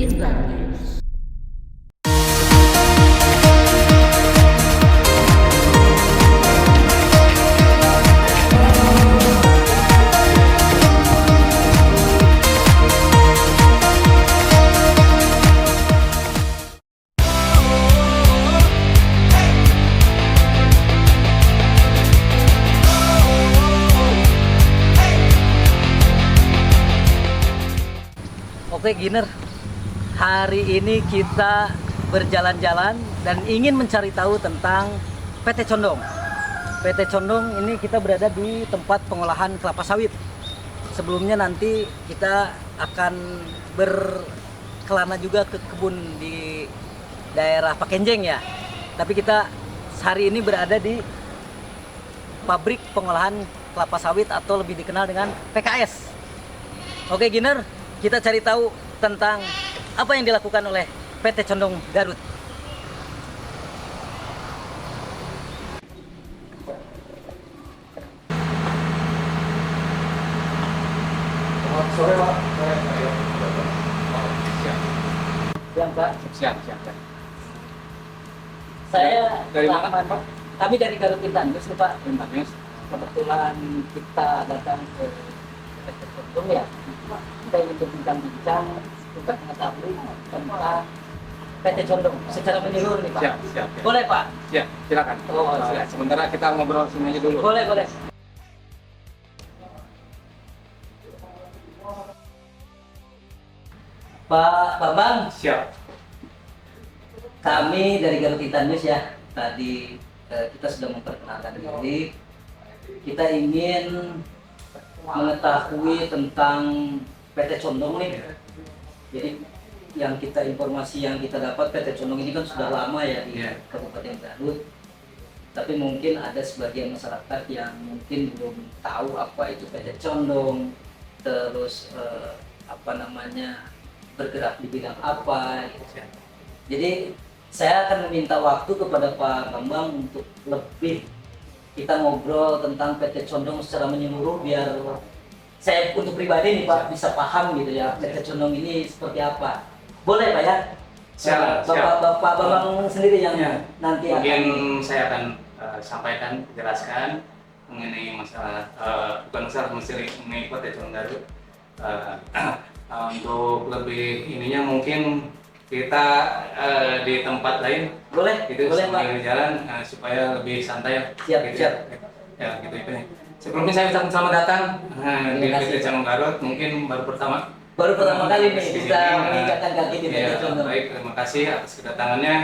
Intan News. Oke Giner, hari ini kita berjalan-jalan dan ingin mencari tahu tentang PT Condong. PT Condong ini kita berada di tempat pengolahan kelapa sawit. Sebelumnya nanti kita akan berkelana juga ke kebun di daerah Pakenjeng ya. Tapi kita hari ini berada di pabrik pengolahan kelapa sawit atau lebih dikenal dengan PKS. Oke Giner, kita cari tahu tentang apa yang dilakukan oleh PT Condong Garut. Selamat sore Pak. Siap. Siang Pak. Siap. Saya Dari mana, Rahman. Pak? Kami dari Garut Intan News nih Pak. Intan News. Kebetulan kita datang ke PT Condong ya. Kita ingin berbincang-bincang untuk mengetahui tentang PT Condong secara menyeluruh nih Pak. Siap. Boleh Pak? Siap, silakan. Oh, siap. Sementara kita ngobrol sini aja dulu. Boleh. Pak Bambang, Siap. kami dari Garut Intan News ya. Tadi kita sudah memperkenalkan diri. Kita ingin mengetahui tentang PT Condong nih. Jadi informasi yang kita dapat, PT Condong ini kan sudah lama ya di Kabupaten Garut. Tapi mungkin ada sebagian masyarakat yang mungkin belum tahu apa itu PT Condong, terus bergerak di bidang apa gitu. Jadi saya akan meminta waktu kepada Pak Bambang untuk lebih kita ngobrol tentang PT Condong secara menyeluruh biar saya untuk pribadi nih Pak bisa paham gitu ya PT Condong ini seperti apa. Boleh Pak ya? Siap. Bapak Bambang sendiri yang nanti Mungkin akan saya akan sampaikan, jelaskan mengenai masalah mengenai PT Condong Garut. Untuk lebih ininya mungkin kita di tempat lain boleh itu Pak. sambil jalan supaya lebih santai. Siap. Ya gitu itu. Sebelumnya saya ucapkan selamat datang di Terima kasih, PT Condong Garut. Mungkin baru pertama kali nih di bisa sini. menginjakkan kaki di PT Ya, Condong. baik, terima kasih atas kedatangannya.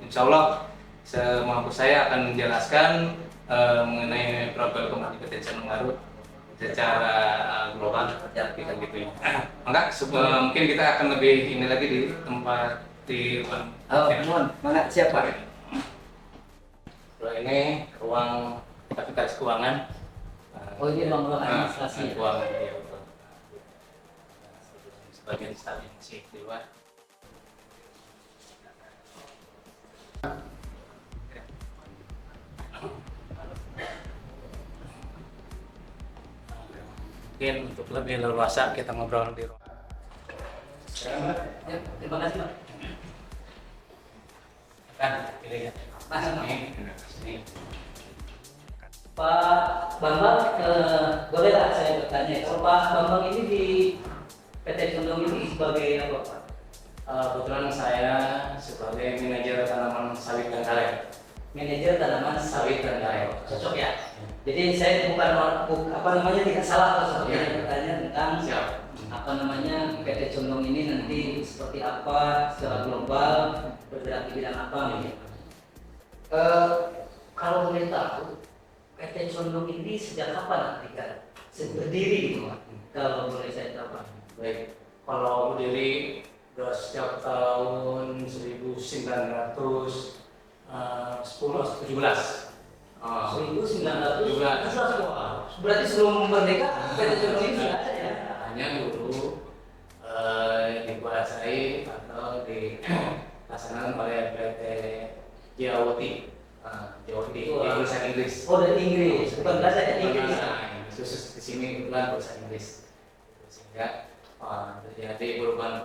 Insya Allah semampu saya akan menjelaskan mengenai profil kembali PT Condong Garut secara global ya kita gitu ya. Mungkin kita akan lebih ini lagi di tempat di ruang. Mohon, siap Pak. Kalau ini ruang sekretaris keuangan. Oh ini ruang administrasi. Keuangan ya betul. Sebagian staf yang masih di luar. Mungkin untuk lebih leluasa kita ngobrol di ruang. Ya, terima kasih Pak. Kan, pilih ya. Sini. Pak Bambang, boleh lah saya bertanya. Kalau Pak Bambang ini di PT Condong ini sebagai apa Pak? Kebetulan saya sebagai manajer tanaman sawit dan karet. Manajer tanaman Sawit dan karet. cocok ya. Jadi saya tidak salah kalau seperti yang bertanya tentang Siap. PT Condong ini nanti seperti apa secara global, bergerak di bidang apa gitu. Kalau boleh tahu PT Condong ini sejak kapan nanti kan berdiri gitu Pak? Kalau boleh saya tahu Pak. Baik. Kalau berdiri sudah sejak tahun 1910 atau 17. 1917. Berarti sebelum merdeka PT Condong ini sudah ada ya? Hanya dulu dikuasai atau dilaksanakan oleh PT Jawati di Inggris. Oh dari Inggris, bukan bahasa Inggris. Khusus di sini kebetulan bahasa Inggris, sehingga terjadi perubahan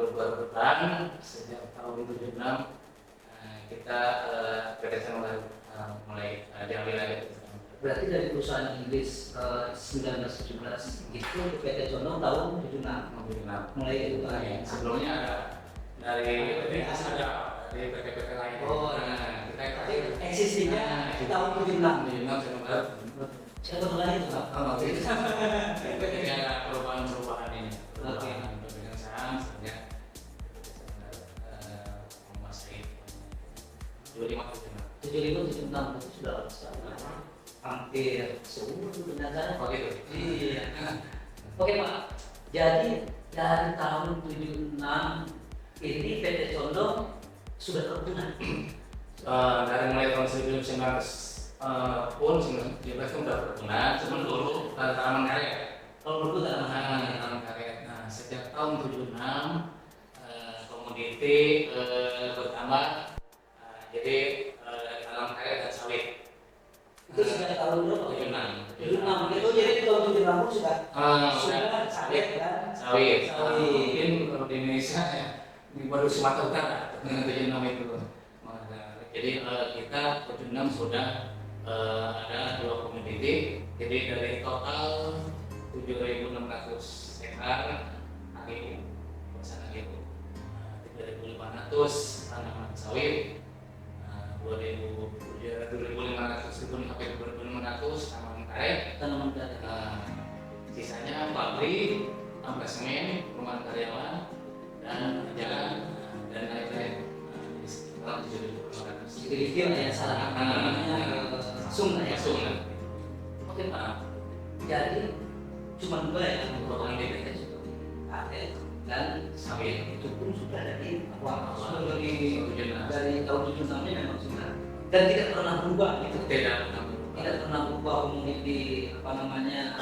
sejak tahun 76. Kita PT Senong mulai diambil lagi. Berarti dari perusahaan Inggris 1917 itu PT Condong tahun 76 mulai itu kan ya. Sebelumnya ada dari PT lain. Kita Eksisinya tahun 76. Siapa lagi itu Pak? Jadi ada perubahan ini. Perubahan pemegang saham sehingga menguasai 75 76 itu sudah hampir seumur dengan saya. Oh gitu. Iya. Oke Pak. Jadi dari tahun 76 ini PT Condong sudah terbuka. Dari mulai tahun 1900 pun 1917 itu udah berguna, cuma dulu tanaman karet. Kalau dulu Tanaman karet. Nah, sejak tahun 76 komoditi bertambah, jadi tanaman karet dan sawit. itu sejak tahun berapa? 76. 76 itu jadi tahun 76 sudah Sawit kan? sawit. Sawit. Mungkin kalau di Indonesia ya, di baru Sumatera Utara 76 itu. Jadi kita 76 sudah ada 2 komoditi, jadi dari total 7.600 hektar hari bersama itu 3.500 tanaman sawit, 2.500 sampai 2.500 tanaman karet, sisanya pabrik, semen, perumahan karyawan, dan jalan dan lain-lain. Sekitar 7.500. Jadi dia ya salah namanya Sumna ya. Sumna. Oke Pak. Jadi cuma 2 ya program DPT itu karet dan sawit itu pun sudah dari sudah dari tahun 76 nya memang sudah dan tidak pernah berubah gitu. Tidak Pernah berubah komoditi apa namanya.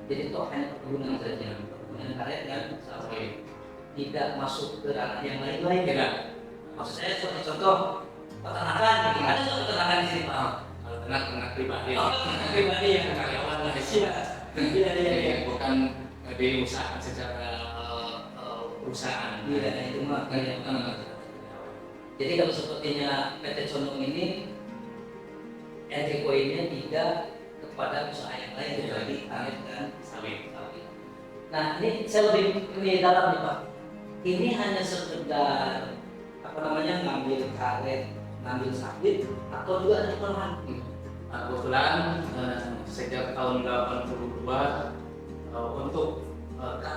Jadi itu hanya perkebunan saja, perkebunan karet dan sawit. Tidak masuk ke ranah yang lain-lain. Tidak. Maksud saya seperti contoh peternakan, gitu. Ada suatu peternakan di sini Pak. Ternak pribadi. Pribadi yang Karyawan lah. Iya. Bukan diusahakan secara perusahaan. Iya, itu mah kayak jadi kalau sepertinya PT Condong ini entry point-nya tidak kepada usaha yang lain kecuali karet dan Sawit. Nah, ini saya lebih dalam nih Pak. Ini hanya sekedar apa namanya ngambil karet, ngambil sawit, atau juga ada perubahan? Kebetulan sejak tahun 82 untuk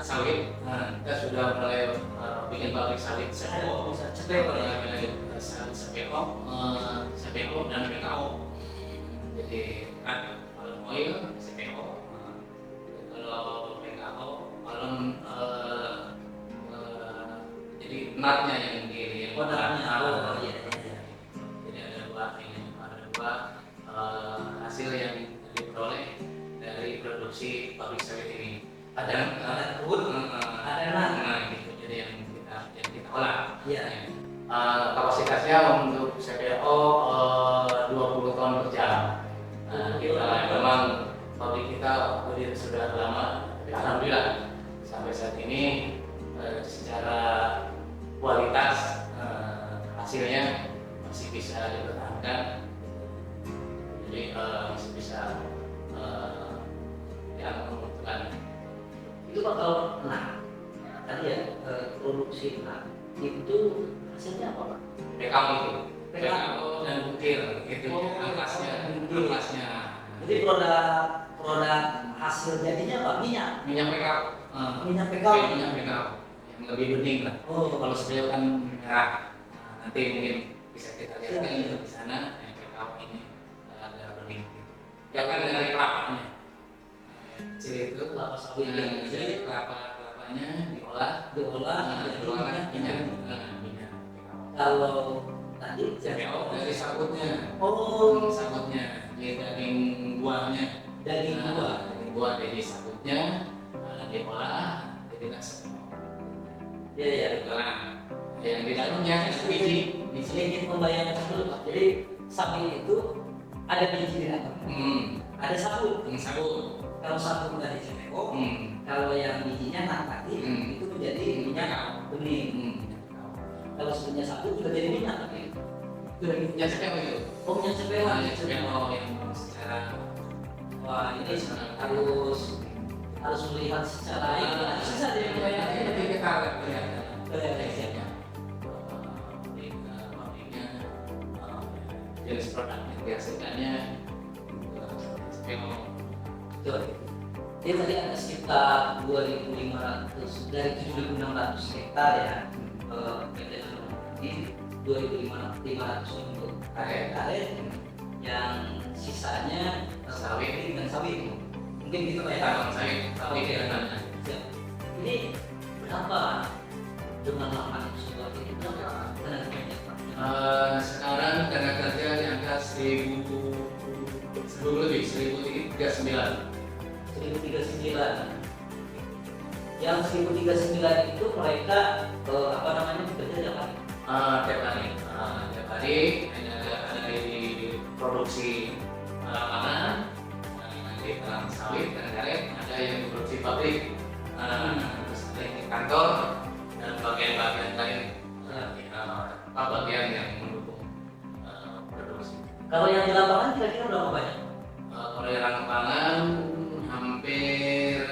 sawit kita sudah mulai bikin pabrik sawit CPO, CPO dan PKO. Jadi palm oil CPO, kalau PKO palm jadi natnya yang di jadi ada dua hasil yang diperoleh dari produksi pabrik sawit ini. Ada gitu, jadi yang kita olah. Iya. Kapasitasnya untuk CPO 20 ton per jam. Kita memang pabrik kita berdiri sudah lama, tapi alhamdulillah sampai saat ini secara kualitas hasilnya masih bisa dipertahankan. Jadi masih bisa menguntungkan. Itu Pak kalau tadi ya produksi itu hasilnya apa Pak? PKO itu, PKO dan bukir itu ampasnya. Jadi produk hasil jadinya apa? Minyak PKO. Minyak PKO. Minyak PKO yang lebih bening lah. Kalau sebelum kan merah. Nanti mungkin bisa kita lihat di sana yang PKO ini agak bening. Ya kan dari kelapanya. Kecil itu kelapa sawit. Jadi kelapanya diolah minyak. Kalau tadi CPO dari sabutnya. Sabutnya, jadi daging buahnya. Daging buah dari sabutnya diolah jadi nasi. Iya. Nah, yang di dalamnya biji. Sedikit pembayangan dulu Pak. Jadi sapi itu ada biji di dalam. Ada sabut. Sabut. Kalau sabut dari CPO, kalau yang bijinya tadi itu kalau sebelumnya sabut sudah jadi minyak kan? Sudah minyak CPO itu. Oh minyak CPO. CPO yang secara Wah ini harus melihat secara ini. Susah deh nanti kita lihat ya. pabriknya, jenis produk yang dihasilkannya, CPO. Jadi tadi ada sekitar 2.500 dari 7.600 hektar ya. PT ini 2.500 untuk karet, yang sisanya Sawit dan sawit. Mungkin gitu Pak ya. Tanam sawit, sawit Oke. dan tanam. Ini berapa dengan lahan seperti itu berapa tenaga kerja Pak? Sekarang tenaga kerja di angka 1.000 lebih, 1.039. 1039. Yang 1039 itu mereka apa namanya bekerja tiap hari? Tiap hari ada di produksi lapangan, di tanam sawit dan karet, ada yang produksi pabrik, terus ada yang di kantor dan bagian-bagian lain, bagian yang mendukung produksi. Kalau yang di lapangan kira-kira berapa banyak? Kalau yang lapangan hampir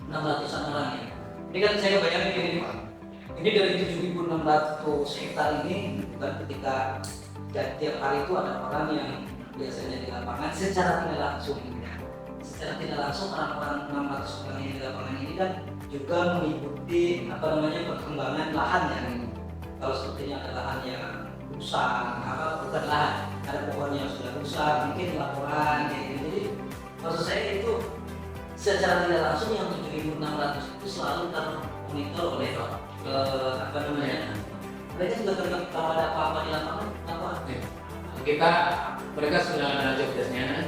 600-an orang ya. Ini kan saya bayangin gini Pak. Ini dari 7.600 hektar ini bukan ketika tiap hari itu ada orang yang biasanya di lapangan secara tidak langsung. Secara tidak langsung orang-orang 600 orang yang di lapangan ini kan juga mengikuti apa namanya perkembangan lahan ya. Kalau sepertinya ada lahan yang rusak, bukan lahan, ada pohon yang sudah rusak, mungkin laporan kayak gitu. Jadi maksud saya itu secara tidak langsung yang 7.600 itu selalu termonitor oleh apa namanya, mereka juga terlihat kalau ada apa-apa di lapangan apa? Mereka sudah ada job desk-nya.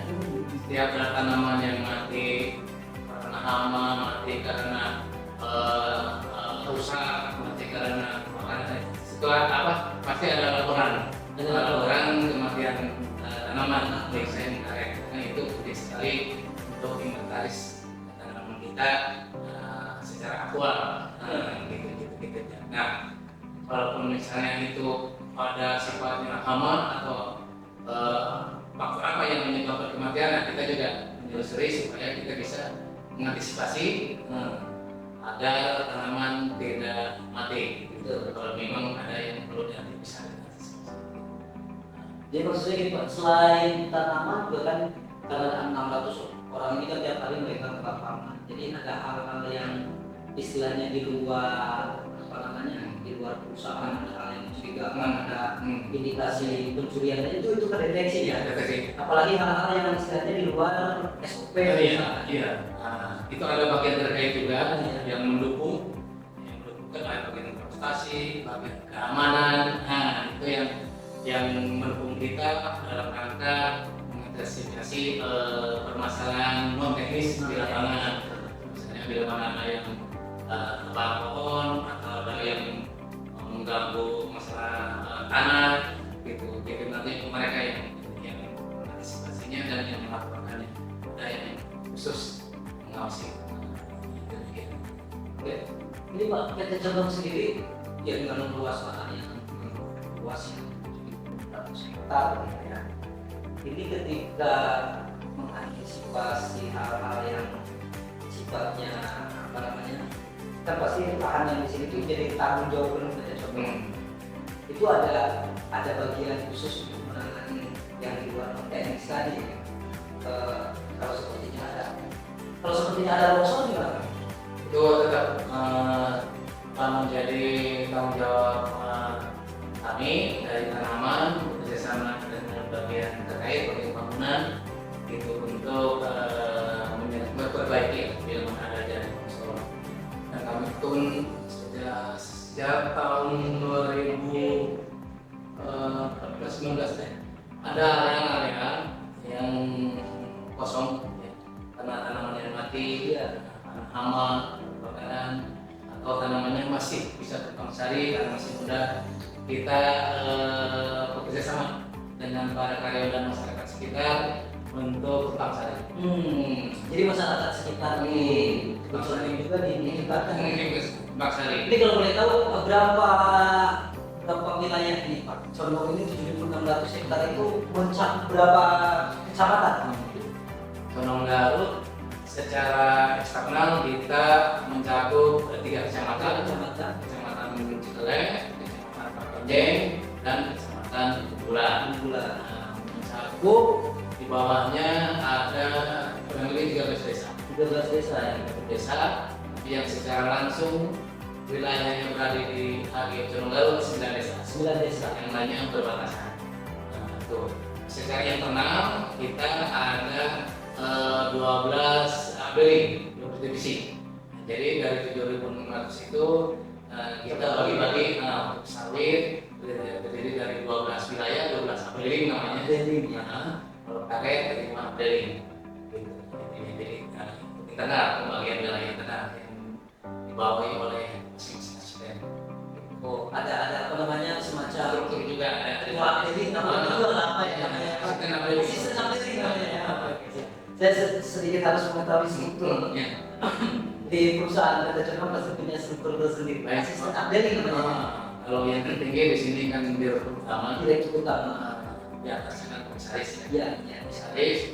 Setiap ada tanaman yang mati karena hama, mati karena rusak, mati karena setelah pasti ada laporan kematian tanaman, baik saya karet. Karena itu penting sekali untuk inventaris tanaman kita secara aktual. Gitu. Nah, walaupun misalnya itu pada sifatnya hama atau faktor apa yang menyebabkan kematian, nah kita juga menelusuri supaya kita bisa mengantisipasi agar tanaman tidak mati. Gitu. Kalau memang ada yang perlu diantisipasi. Jadi maksudnya gini Pak, selain tanaman juga kan karena 600 orang ini kan tiap hari mereka ke lapangan. Jadi ada hal-hal yang istilahnya di luar apa namanya, di luar perusahaan, ada hal yang mencurigakan, ada indikasi pencurian, itu terdeteksi ya. Apalagi hal-hal yang istilahnya di luar SOP. Itu ada bagian terkait juga yang mendukung kan ada bagian investasi, bagian keamanan. Nah, itu yang mendukung kita dalam rangka mengantisipasi permasalahan non teknis di lapangan. Misalnya bila mana ada yang tebang pohon atau ada yang mengganggu masalah tanah, gitu. Jadi nanti mereka yang mengantisipasinya dan yang melaporkannya, ada yang khusus mengawasi. Oke. Ini Pak, PT Condong sendiri ya dengan luas lahannya, luasnya 100 hektar ya. Ini ketika mengantisipasi hal-hal yang sifatnya apa namanya, kan pasti lahan yang di sini itu jadi tanggung jawab penuh PT Condong. Itu ada bagian khusus untuk menangani yang di luar teknis tadi. Kalau sepertinya ada longsor gimana? Itu tetap menjadi tanggung jawab kami dari tanaman bekerjasama dengan bagian terkait bagian bangunan itu untuk memperbaiki bila mana ada jalan longsor. Dan kami pun sejak tahun 2019 ada area yang kosong ya, karena tanaman yang mati, hama, kebakaran, atau tanamannya masih bisa berkembang sari karena masih muda. Kita bekerja sama dengan para karyawan dan masyarakat sekitar untuk Bangsari. Jadi masyarakat sekitar di Bangsari juga dilibatkan. Bangsari. Ini kalau boleh tahu berapa wilayah ini Pak? Condong ini 7.600 hektar itu mencakup berapa kecamatan? Condong Garut secara eksternal kita mencakup 3 kecamatan, Kecamatan Cikelek, Kecamatan Parkenjeng, dan Kecamatan Bulan. Mencakup di bawahnya ada kurang lebih 13 desa. 13 desa ya. Desa yang secara langsung wilayahnya berada di HG Condong Garut 9 desa. 9 desa. Yang lainnya berbatasan. Tuh. Secara internal kita ada 12 ABLING, 12 divisi. Jadi dari 7.600 itu kita bagi-bagi untuk sawit terdiri dari 12 wilayah, 12 ABLING namanya. Kalau karet dari 5 ABLING. Gitu. Jadi internal, pembagian wilayah internal yang dibawahi oleh masing-masing asisten. Oh, ada apa namanya semacam Struktur juga ada. ABLING namanya juga apa ya namanya? Asisten ABLING namanya. Saya sedikit harus mengetahui strukturnya. Di perusahaan PT Condong pasti punya struktur tersendiri. Asisten ABLING namanya. Kalau yang tertinggi di sini kan direktur utama. Direktur utama. Di atasnya kan komisaris. Iya. Komisaris,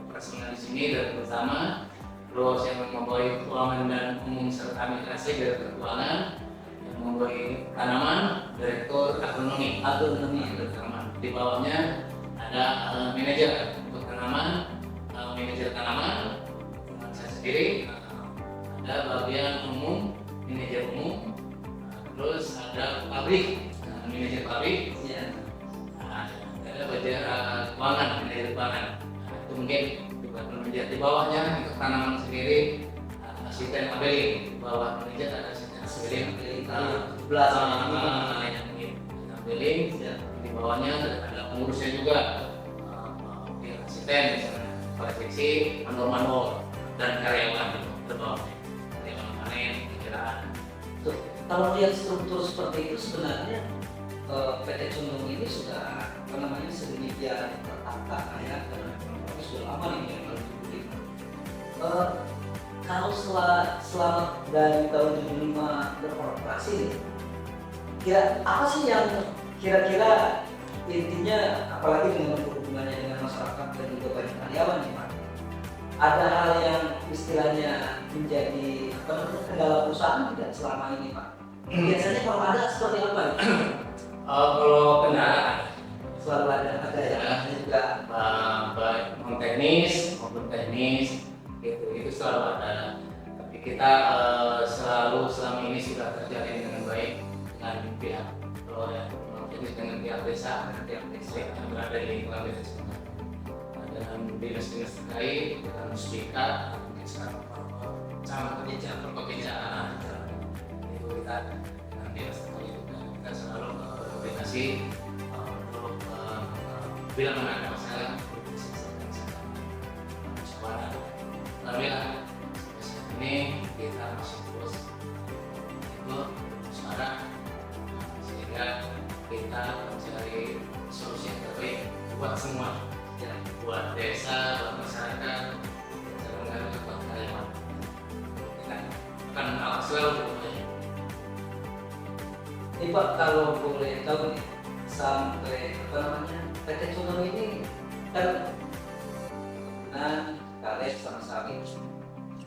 operasional di sini direktur utama. Terus yang membawahi keuangan dan umum serta administrasi direktur keuangan. Yang membawahi tanaman direktur agronomi. Di bawahnya ada manajer untuk tanaman. Manajer tanaman, saya sendiri, ada bagian umum, manajer umum, terus ada pabrik, manajer pabrik, ada bagian keuangan, manajer keuangan. Itu mungkin manajer di bawahnya untuk tanaman sendiri, asisten ABLING, di bawah manajer ada asisten ABLING, ABLING, di bawahnya ada pengurusnya juga, asisten misalnya. Koleksi, mandor dan karyawan karyawan panen, perkiraan. Kalau lihat struktur seperti itu sebenarnya PT Condong ini sudah sedemikian tertata ya, karena sudah lama nih yang kalau selama dari tahun 75 beroperasi, apa sih yang kira-kira intinya, apalagi dengan hubungannya dengan masyarakat dan juga banyak karyawan nih Pak, ada hal yang istilahnya menjadi kendala perusahaan tidak selama ini Pak? Biasanya kalau ada seperti apa? Kalau kendala Selalu ada ya, juga baik non teknis maupun teknis itu selalu ada. Tapi kita selalu selama ini sudah terjalin dengan baik dengan pihak dengan pihak desa yang berada di lingkungan desa. Dengan dinas-dinas terkait, dengan Muspika, mungkin sekarang perpekerjaan itu kita dengan dinas terkait juga kita selalu berkoordinasi untuk bila mana ada masalah musyawarah. Alhamdulillah saat ini kita masih terus itu musyawarah sehingga kita mencari solusi yang terbaik buat semua, ya, buat desa, buat masyarakat, buat karyawan. Kita akan selalu berupaya. Ini Pak, kalau boleh tahu nih, sampai PT Condong ini kan karet sama sawit,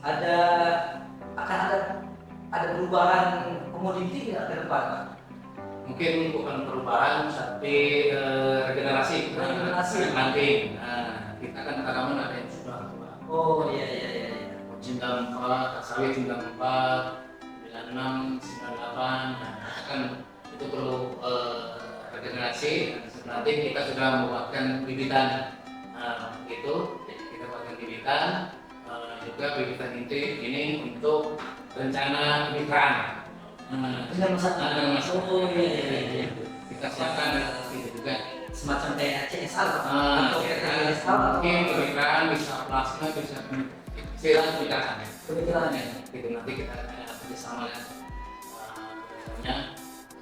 akan ada perubahan komoditi tidak ke depan Pak? Mungkin bukan perubahan tapi regenerasi nanti. Kita kan tanaman ada yang sudah tua. Oh iya. 94, sawit 94, 96, 98. Kan itu perlu regenerasi. Nanti kita sudah membuatkan bibitan. Itu kita buatkan bibitan. Juga bibitan ini untuk rencana kemitraan. Oh iya. Kita siapkan itu juga Semacam kayak CSR mungkin kemitraan bisa plasma bisa istilah kemitraan Kemitraannya gitu. Nanti kita bersama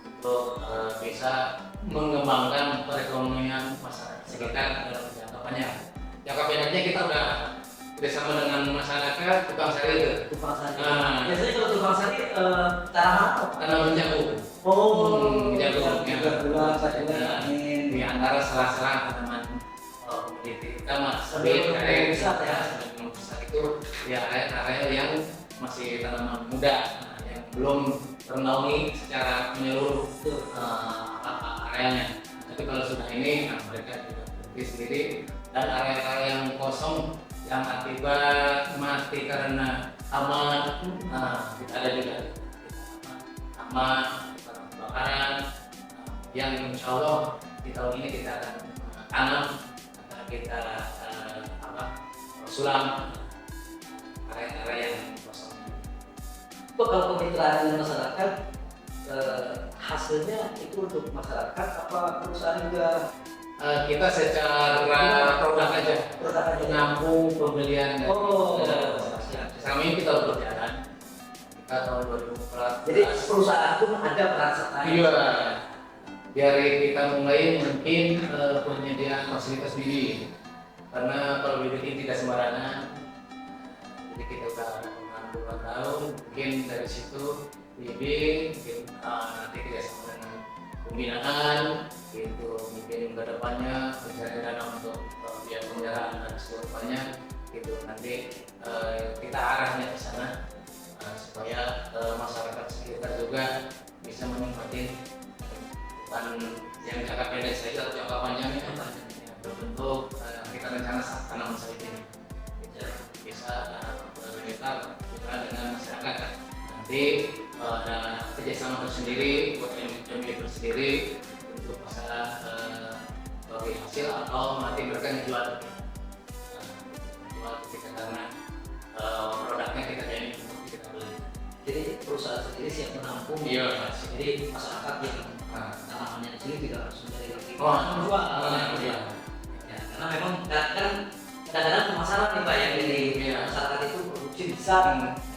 untuk bisa mengembangkan perekonomian masyarakat sekitar dalam jangka panjang. Yang jangka pendeknya kita udah bersama dengan masyarakat tukang sari itu. Tukang sari. Nah. Biasanya kalau tukang sari tanaman apa? Tanaman jagung. Jagung. Di antara salah-salah tanaman komoditi utama. Sebelum pusat ya. Sebelum pusat itu ya area yang masih tanaman muda, yang belum ternaungi secara menyeluruh areanya. Tapi kalau sudah ini, mereka juga berdiri sendiri, dan area-area yang kosong yang akibat mati karena hama, ada juga hama, kebakaran, yang insya Allah di tahun ini kita akan tanam, akan kita sulam area-area yang kosong. Kalau kemitraan dengan masyarakat, hasilnya itu untuk masyarakat apa perusahaan juga? Kita secara produk aja, menampung pembelian. Selama ini kita udah berjalan. Kita tahun 2014. Jadi perusahaan pun ada peran serta. Iya. Dari kita mulai mungkin penyediaan fasilitas bidik. Karena kalau bidik ini tidak sembarangan. Jadi kita udah mengambil 2 tahun, mungkin dari situ bidik, mungkin nanti kerjasama dengan pembinaan, gitu. Mungkin ke depannya mencari dana untuk biaya pemeliharaan dan sebagainya, gitu. Nanti kita arahnya ke sana supaya masyarakat sekitar juga bisa menikmati bukan yang jangka pendek saja atau jangka panjangnya, berbentuk kita rencana tanaman sawit ini bisa bermitra dengan masyarakat. Nanti ada kerjasama tersendiri, buat pemilik tersendiri untuk masalah bagi hasil atau nanti mereka jual kita karena produknya kita jadi untuk kita beli. Jadi perusahaan sendiri siap menampung. Iya. Jadi masyarakat yang tanamannya di sini tidak harus mencari lagi. Iya. Ya, karena memang kadang-kadang pemasaran nih Pak yang dari masyarakat itu produksi besar.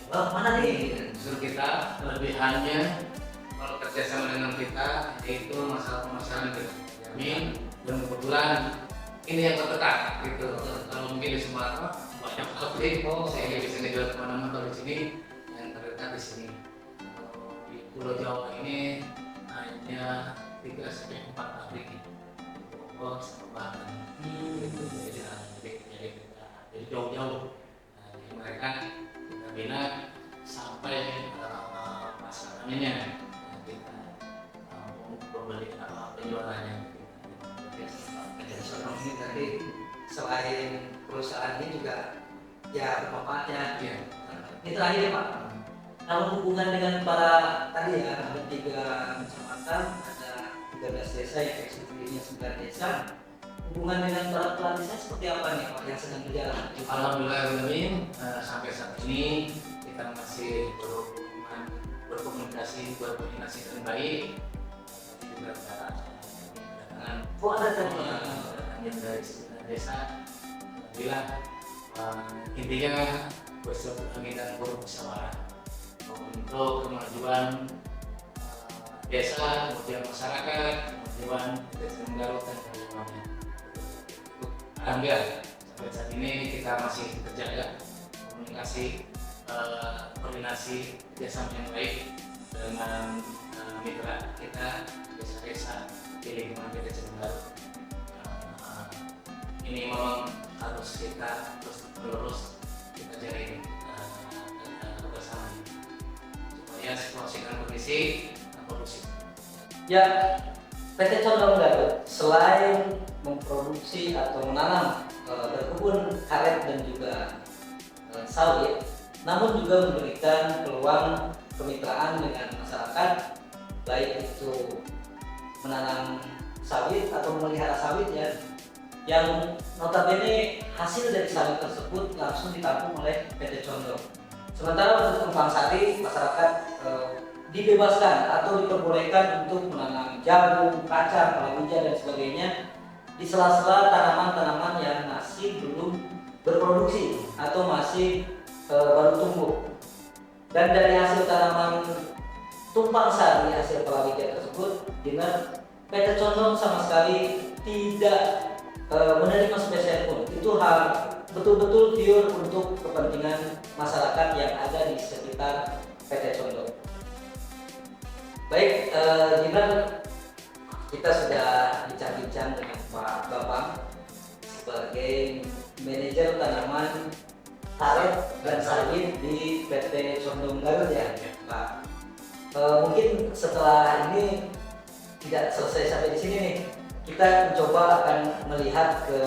Mana nih? Justru kita kelebihannya kalau kerjasama dengan kita yaitu masalah pemasaran kita jamin, dan kebetulan ini yang terdekat gitu. Kalau mungkin di Sumatera banyak pabrik, sehingga bisa dijual kemana-mana. Kalau di sini yang terdekat di sini. Kalau di Pulau Jawa ini hanya 3-4 pabrik, Bogor sama Banten. Jadi jauh-jauh. Jadi mereka kita bina sampai pasarannya, kita pembeli penjualannya. Ini tadi selain perusahaan ini juga ya bermanfaatnya. Iya. Ini terakhir ya Pak. Kalau hubungan dengan para tadi ya ada 3 kecamatan, ada 13 desa yang eksekutifnya 9 desa. Hubungan dengan para kepala desa seperti apa nih Pak yang sedang berjalan? Alhamdulillah sampai saat ini kita masih berkomunikasi dengan baik. Juga kedatangan dari desa. Alhamdulillah intinya kita bermusyawarah untuk kemajuan desa, kemudian masyarakat, kemajuan desa Garut dan lingkungannya. Alhamdulillah sampai saat ini kita masih terjaga komunikasi, koordinasi kerjasama yang baik dengan mitra kita desa-desa di lingkungan desa Garut. Ini memang harus kita terus kita jalin bersama supaya situasi dan kondisi kondusif. Ya, PT Condong Garut selain memproduksi atau menanam berkebun karet dan juga sawit, namun juga memberikan peluang kemitraan dengan masyarakat, baik itu menanam sawit atau memelihara sawit ya, yang notabene hasil dari sawit tersebut langsung ditampung oleh PT Condong. Sementara untuk kembang sari, masyarakat dibebaskan atau diperbolehkan untuk menanam jagung, kacang, palawija dan sebagainya di sela-sela tanaman-tanaman yang masih belum berproduksi atau masih baru tumbuh. Dan dari hasil tanaman tumpang sari, hasil palawija tersebut, PT Condong sama sekali tidak menerima spesial pun itu hal betul-betul pure untuk kepentingan masyarakat yang ada di sekitar PT Condong. Baik, Giner, kita sudah bincang-bincang dengan Pak Bambang sebagai manajer tanaman karet dan sawit di PT Condong Garut ya, Pak. Mungkin setelah ini tidak selesai sampai di sini nih, kita coba akan melihat ke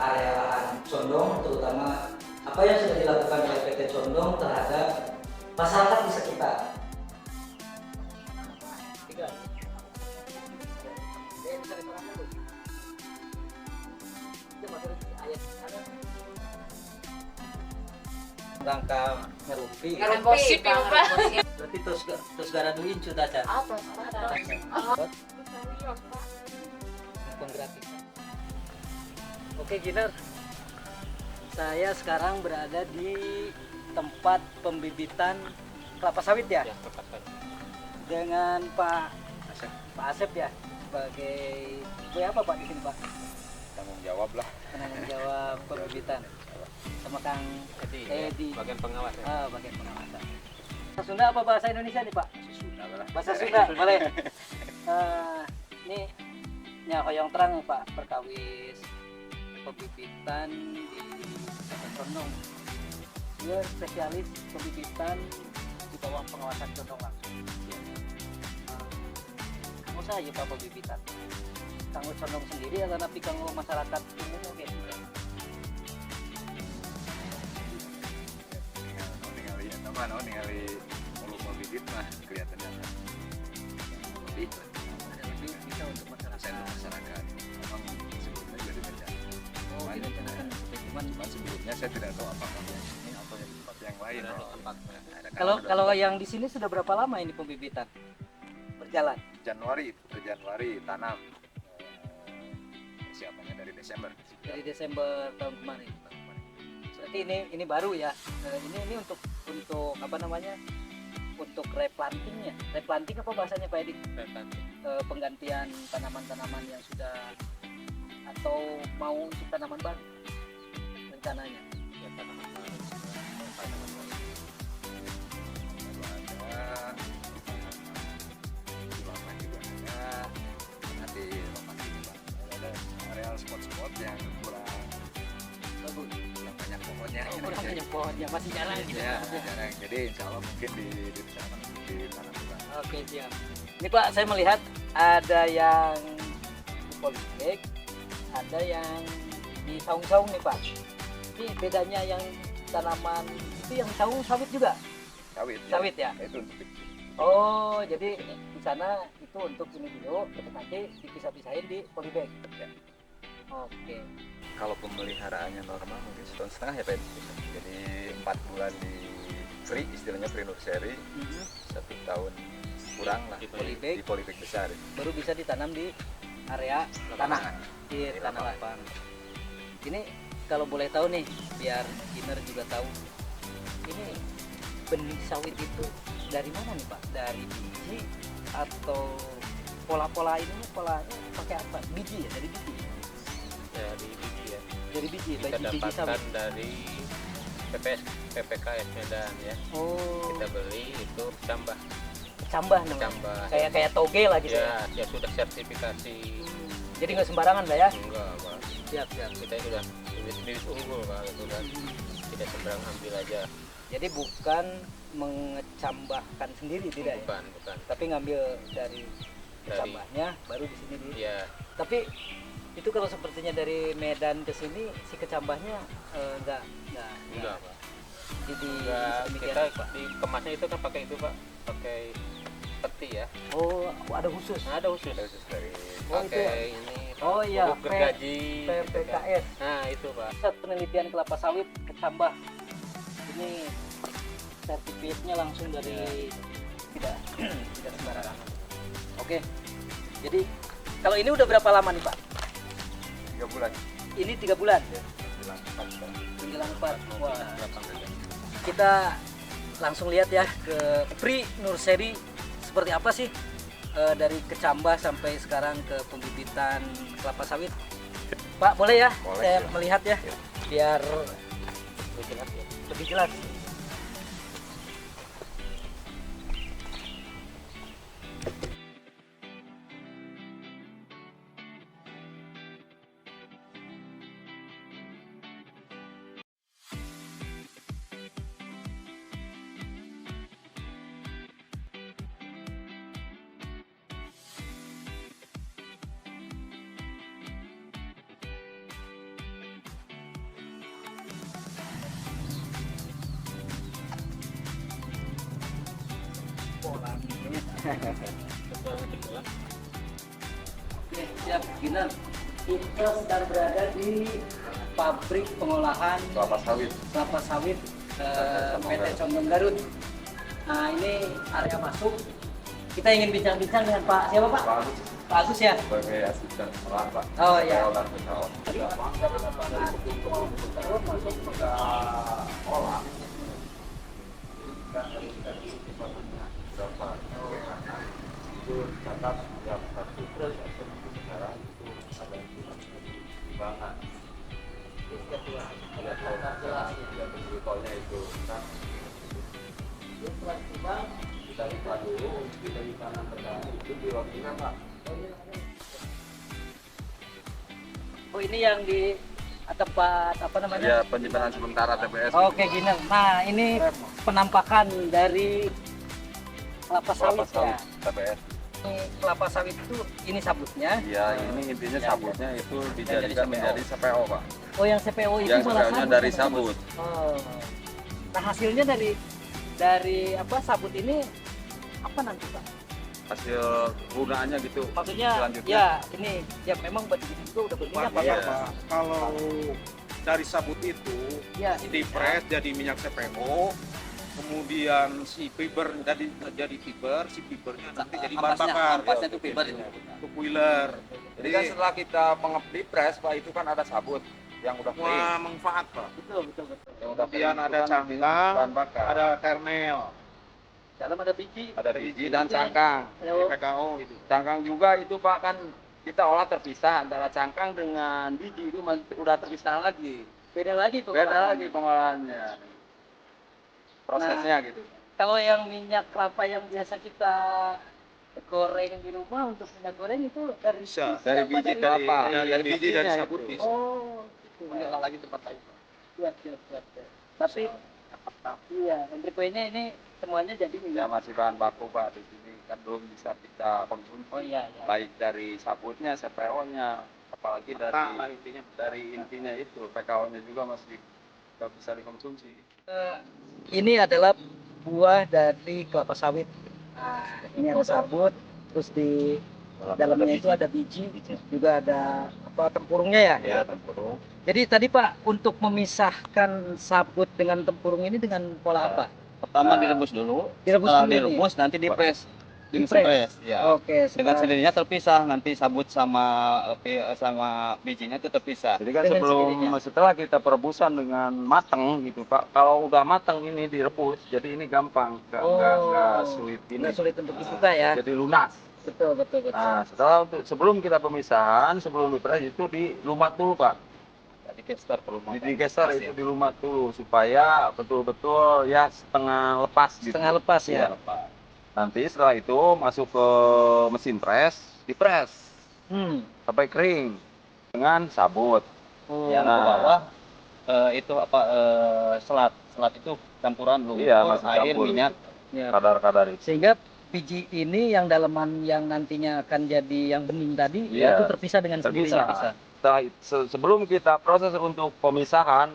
area lahan Condong, terutama apa yang sudah dilakukan oleh PT Condong terhadap masyarakat di sekitar. Rangka ngerupi. Gosip ya, Pak. Berarti terus gara duin sudah aja. Apa? Penggratis. Oke, Giner. Saya sekarang berada di tempat pembibitan kelapa sawit ya, dengan Pak Asep ya, sebagai apa Pak di sini Pak? Tanggung jawab lah. Penanggung jawab pembibitan. Sama Kang Edi. Bagian pengawas ya. Bagian pengawasan. Bahasa Sunda apa bahasa Indonesia nih Pak? Sunda lah. Bahasa Sunda boleh. Ini hoyong terang Pak perkawis pembibitan di Condong. Dia spesialis pembibitan di bawah pengawasan Condong langsung. Kamu saya Pak pembibitan. Kanggo Condong sendiri atau tapi kanggo masyarakat umum oke. ningali mulut mau bibit mah kelihatannya lebih Ada lebih bisa untuk masyarakat. masyarakat memang sebelumnya jadi rencana Oh, direncanakan cuman sebelumnya saya tidak tahu apakah yang ini atau yang di tempat yang lain Kalau yang di sini sudah berapa lama ini pembibitan berjalan? Januari tanam siapanya dari Desember Dari Desember tahun kemarin. Berarti ini baru ya. Ini untuk apa namanya? Untuk replantingnya. Replanting apa bahasanya Pak Edi? Penggantian tanaman-tanaman yang sudah atau mau untuk tanaman baru rencananya. ya, tanaman baru ada juga ada nanti lokasi juga ada areal spot-spot yang kurang Bagus. banyak pohonnya Kurang banyak pohonnya masih jarang gitu. ya jarang jadi insya Allah mungkin di sana di tanam juga. Oke, siap. Ini Pak, saya melihat ada yang di polybag, ada yang di saung-saung nih Pak. Ini bedanya yang tanaman itu yang saung sawit juga? Sawit ya? Itu untuk Oh, jadi di sana itu untuk ini dulu, terus nanti dipisah-pisahin di polybag. Ya. Oke. kalau pemeliharaannya normal mungkin setahun setengah ya Pak. Jadi 4 bulan di free istilahnya free nursery, 1 tahun kurang lah Di polybag. di polybag besar. Baru bisa ditanam di area tanah, di Di tanah lapangan. lapang. Ini kalau boleh tahu nih, biar Giner juga tahu. Ini benih sawit itu dari mana nih Pak? Dari biji atau pola-pola ini polanya pakai apa? Biji ya, dari biji. Dari biji ya. Dari biji, Kita biji dapatkan sawit. dari PPKS Medan ya. Oh, Kita beli itu cambah, kecambah namanya. cambah. Kayak toge lah gitu ya. Ya sudah sertifikasi. Jadi nggak sembarangan lah ya. Enggak, Pak. Siap. Kita sudah bibit unggul Pak, itu kan. Tidak sembarang ambil aja. Jadi bukan mengecambahkan sendiri tidak ya? Bukan. Tapi ngambil dari kecambahnya baru di sini di. Ya, Tapi itu kalau sepertinya dari Medan ke sini si kecambahnya enggak enggak, Pak. Jadi Enggak, sedemikian kita Pak. dikemasnya itu kan pakai itu, Pak. Pakai peti ya. Oh, ada khusus. Nah, ada khusus. Khusus dari Oh, itu ya? Pakai ini Oh iya, bubuk gergaji gitu kan. PPKS. Nah, itu, Pak. Pusat penelitian kelapa sawit kecambah. Ini sertifikatnya langsung dari tidak sembarangan. Oke. Jadi kalau ini udah berapa lama nih Pak? 3 bulan. Ini 3 bulan. Bilang 4 sekarang. Menjelang 4. Wah. Berapa meter? Kita langsung lihat ya ke pre nursery seperti apa sih dari kecambah sampai sekarang ke pembibitan kelapa sawit. Pak, boleh ya? Boleh, Saya ya. melihat ya, biar lebih jelas. Oke, siap, Giner. Kita sedang berada di pabrik pengolahan Kelapa sawit. kelapa sawit PT Condong Garut. Nah, ini area masuk. Kita ingin bincang-bincang dengan Pak siapa Pak? Pak Agus Pak Agus ya. sebagai asisten olah Pak. Oh iya. Olah PKO. Masuk ke Olah. Itu catat yang satu terus sekarang itu ada timbangan. Ya berikutnya itu kan kita lihat dulu kita di kanan tengah itu di waktunya Pak. Oh, ini yang di tempat apa namanya? Ya penyimpanan sementara TPS. Oke, Giner. Nah, ini penampakan dari kelapa Kelapa sawit ya. sawit TPS. Ini kelapa sawit itu ini sabutnya. Ya ini intinya Ya, sabutnya itu dijadikan menjadi CPO Pak. Oh, yang CPO itu Yang malah CPO-nya sabut, dari teman-teman. sabut. Oh. Nah, hasilnya dari apa sabut ini apa nanti Pak? Hasil gunaannya gitu. Maksudnya Selanjutnya. ya ini ya memang batu ini juga udah berminyak Pak. Iya. Pak, kalau dari sabut itu Ya, dipres jadi minyak CPO, kemudian si fiber jadi fiber, si fibernya nanti jadi bahan bakar. ampasnya itu fiber itu. Untuk boiler. Jadi kan setelah kita dipres Pak itu kan ada sabut yang udah Semua clean. manfaat Pak. Betul, betul, betul. Yang udah Kemudian clean ada itu kan cangkang, bahan bakar. ada kernel, Dalam ada biji. Ada biji dan cangkang. Ada PKO gitu. Cangkang juga itu Pak kan kita olah terpisah antara cangkang dengan biji itu udah terpisah lagi. beda lagi Beda lagi pengolahannya. Prosesnya gitu. Kalau yang minyak kelapa yang biasa kita goreng di rumah untuk minyak goreng itu dari Bisa. Dari apa, biji dari- kelapa. Dari biji dan bijinya sabut itu. bisa. Oh, itu. Mengolah lagi tempat lain. Buat. Tapi iya, entry point-nya ini semuanya jadi Ya minyak. masih bahan baku Pak di sini kan belum bisa kita konsumsi. Oh iya, iya. Baik dari sabutnya, CPO-nya, apalagi Nah, intinya dari intinya itu PKO-nya juga masih nggak bisa dikonsumsi. Ini adalah buah dari kelapa sawit. Nah, ini ada sabut, terus di dalamnya itu ada biji, juga ada apa tempurungnya ya. Ya tempurung. Jadi tadi Pak untuk memisahkan sabut dengan tempurung ini dengan pola apa? Pertama direbus dulu. Direbus Setelah dulu nih? direbus nanti dipres. Dipres? Ya. Oke, Dengan setelah- sendirinya terpisah, nanti sabut sama bijinya itu terpisah. Jadi kan Dengan sendirinya. setelah kita perebusan dengan matang gitu Pak, kalau udah matang ini direbus, jadi ini gampang, nggak sulit ini. nggak sulit untuk dibuka ya. Jadi lunas. Betul. Nah setelah sebelum kita pemisahan, sebelum dipres itu dilumat dulu Pak. Digeser perlu Digeser itu dilumat dulu supaya betul-betul ya setengah lepas gitu. Setengah lepas ya. Iya. Nanti setelah itu masuk ke mesin pres, dipres sampai kering dengan sabut. Yang ke Nah. bawah itu apa selat itu campuran lumpur, Iya, masih air, campur. minyak. Ya. Kadar-kadar itu. Sehingga biji ini yang daleman yang nantinya akan jadi yang bening tadi Iya. itu terpisah dengan Terpisah. sendirinya. Setelah sebelum kita proses untuk pemisahan,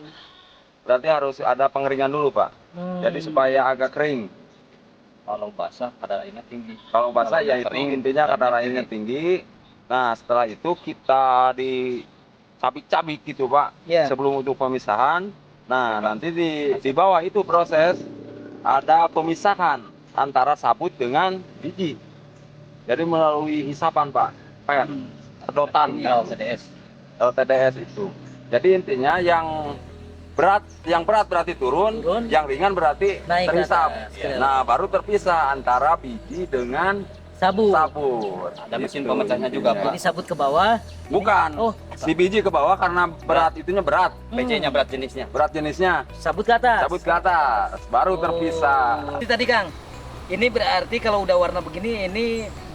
berarti harus ada pengeringan dulu Pak. Jadi supaya agak kering. Kalau basah kadar airnya tinggi. Kalau basah Kalau ya itu kering, intinya kadar kadarnya airnya tinggi. Nah setelah itu kita dicabik-cabik gitu Pak. Ya. Sebelum untuk pemisahan. Nah nanti di bawah itu proses ada pemisahan antara sabut dengan biji. Jadi melalui hisapan Pak. Sedotan. LCDS. LTDS itu. Jadi intinya yang berat berarti turun, Turun. yang ringan berarti Naik ke terhisap. atas. Nah, baru terpisah antara biji dengan Sabut. Sabut. Ada mesin Gitu. pemecahnya juga, Pak. Jadi sabut ke bawah. Bukan. Oh. Si biji ke bawah karena berat itunya berat. PC-nya berat jenisnya. Berat jenisnya. Sabut ke atas. Sabut ke atas, baru terpisah. Ini tadi Kang, ini berarti kalau udah warna begini, ini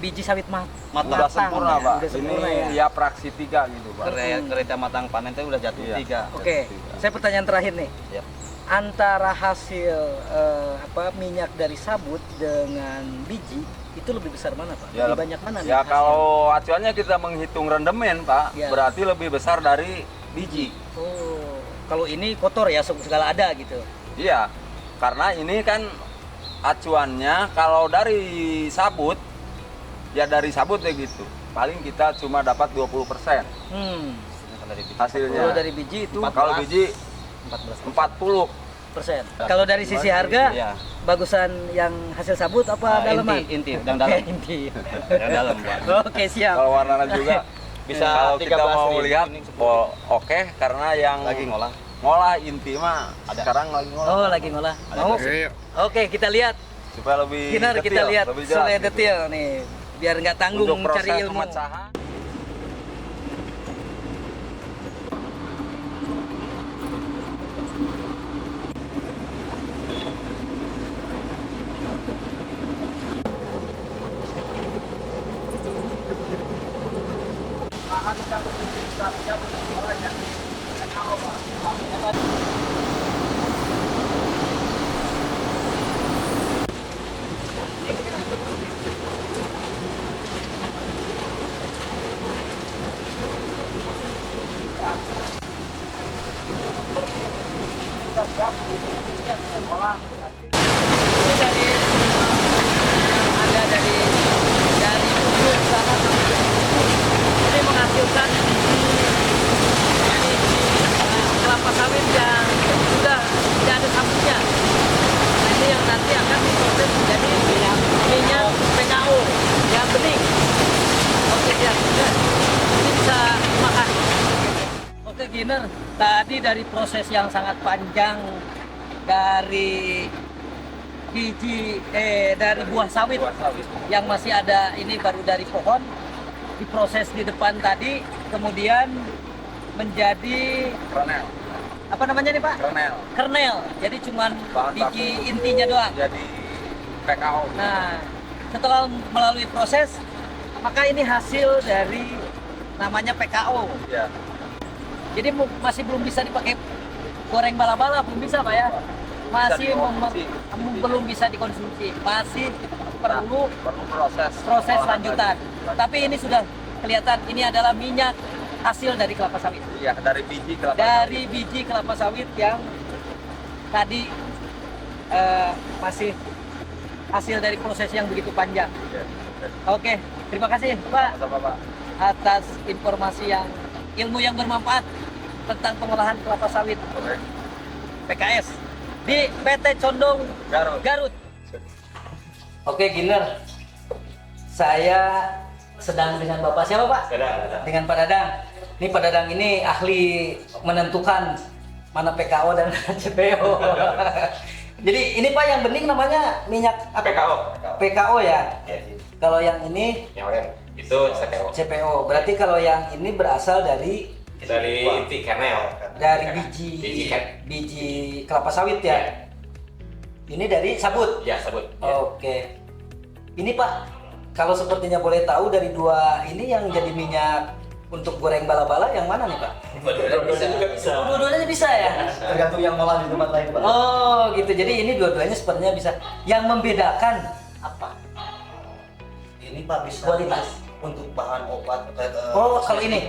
biji sawit matang. Udah sempurna, ya? Pak. Udah sempurna Ini ya. ya praksi 3 gitu, Pak. Kereta matang panen itu udah jatuh Iya. 3. Oke, saya pertanyaan terakhir nih. Ya. Antara hasil minyak dari sabut dengan biji itu lebih besar mana Pak? Ya, lebih banyak mana? nih Ya hasilnya? kalau acuannya kita menghitung rendemen, Pak, Ya. berarti lebih besar dari biji. Oh, kalau ini kotor ya segala ada gitu. Iya, karena ini kan acuannya kalau dari sabut, ya dari sabut ya gitu. Paling kita cuma dapat 20% hasilnya. Kalau dari biji itu Kalau biji 40. Kalau dari sisi harga, Iya. bagusan yang hasil sabut apa dalaman? Inti dan dalam. Inti. Dan dalam, Pak. Oke, siap. Kalau warnanya juga Bisa kalau kita 13.000 mau lihat ini oke, karena yang Lagi ngolah. inti mah sekarang lagi ngolah. Oh, lagi ngolah. Mau? Oke, kita lihat. Supaya lebih Kinar, kita detail, lihat lebih jelas soal gitu. detail nih. Biar nggak tanggung Untuk proses cari ilmu. pemecahan. Ini dari yang ada dari ujung sana sampai ke ujung. Ini menghasilkan kelapa sawit yang sudah tidak ada sabutnya. Nah, ini yang nanti akan diproses menjadi minyak PKO yang bening. Oke, siap. Ya. Ini bisa dimakan. Oke, Giner, tadi dari proses yang sangat panjang dari dari buah sawit yang masih ada ini baru dari pohon diproses di depan tadi, kemudian menjadi Kernel. apa namanya nih Pak? Kernel. Jadi cuman Bahan biji baku. intinya doang. Jadi PKO. Nah, setelah melalui proses, maka ini hasil dari namanya PKO. Ya. Jadi masih belum bisa dipakai goreng bala-bala, belum bisa Pak ya? Masih belum bisa dikonsumsi, masih perlu proses lanjutan. Tapi ini sudah kelihatan, ini adalah minyak hasil dari kelapa sawit. Iya, dari biji kelapa. Dari biji kelapa sawit yang tadi masih hasil dari proses yang begitu panjang. Iya. Oke, terima kasih Pak Sama Pak. atas informasi ilmu yang bermanfaat tentang pengolahan kelapa sawit PKS di PT Condong Garut. Oke, Giner. Saya sedang dengan Bapak siapa, Pak? Dengan Pak Dadang. Ini Pak Dadang ini ahli menentukan mana PKO dan mana CPO. Jadi ini Pak yang bening namanya minyak apa? PKO ya. Kalau yang ini Itu CPO. CPO. Berarti kalau yang ini berasal dari Dari kernel. dari biji kelapa sawit ya. Ini dari sabut. Ya, sebut. Oke. Ini Pak, kalau sepertinya boleh tahu dari dua ini yang jadi minyak untuk goreng bala-bala yang mana nih Pak? Dua-duanya bisa ya? Tergantung yang ngolah di tempat lain, Pak. Oh gitu, jadi ini dua-duanya sepertinya bisa. Yang membedakan apa? Ini Pak bisa Kualitas. untuk bahan obat. Oh kalau ini?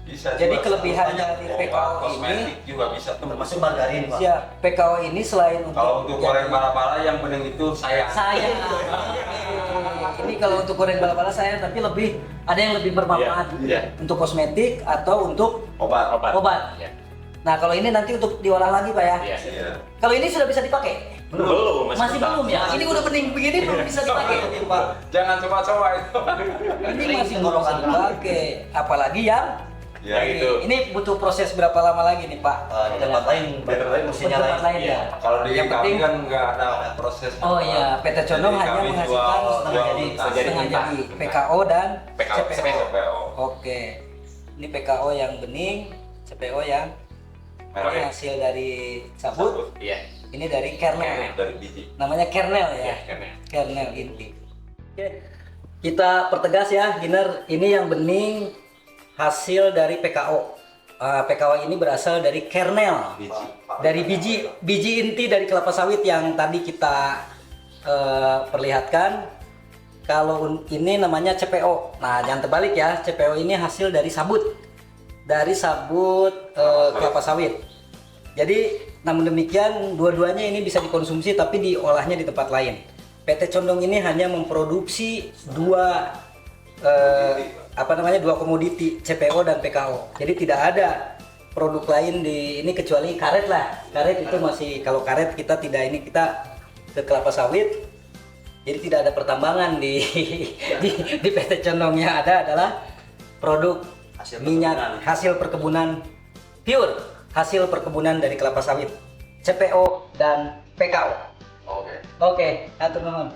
Bisa Jadi juga kelebihan banyak dari PKO kosmetik juga bisa tuh. termasuk margarin, Pak. Ya, PKO ini selain untuk Kalau untuk goreng bala-bala yang bening itu saya. ini kalau untuk goreng bala-bala saya, tapi lebih ada yang lebih bermanfaat untuk kosmetik atau untuk Obat. obat. Iya. Nah kalau ini nanti untuk diolah lagi Pak ya. Iya. Kalau ini sudah bisa dipakai? Belum, Masih belum ya? Ini udah bening begini belum bisa dipakai. Jangan coba-coba itu. Ini masih belum bisa dipakai. Apalagi yang Ya, Ini- itu. Ini butuh proses berapa lama lagi nih Pak? Di tempat lain, mesti Di tempat nyalain. lain ya. Kalau di Yang kami penting- kan nggak ada proses. Oh iya, PT Condong Jadi hanya kami menghasilkan jual setengah mentah. jadi PKO dan PKO. CPO. Oke, ini PKO yang bening, CPO yang ini hasil dari sabut, Iya. ini dari kernel. Dari biji. Namanya kernel ya, kernel inti. Oke, kita pertegas ya, Giner, ini yang bening hasil dari PKO. PKO ini berasal dari kernel, dari biji inti dari kelapa sawit yang tadi kita perlihatkan. Kalau ini namanya CPO. Nah, jangan terbalik ya. CPO ini hasil dari sabut, kelapa sawit. Jadi, namun demikian dua-duanya ini bisa dikonsumsi tapi diolahnya di tempat lain. PT Condong ini hanya memproduksi dua komoditi, CPO dan PKO. Jadi tidak ada produk lain di ini kecuali karet lah. Karet itu masih, kalau karet kita tidak, ini kita ke kelapa sawit. Jadi tidak ada pertambangan di di PT Condong. Yang ada adalah produk minyak hasil perkebunan pure, hasil perkebunan dari kelapa sawit, CPO dan PKO. Oke, atur nuhun.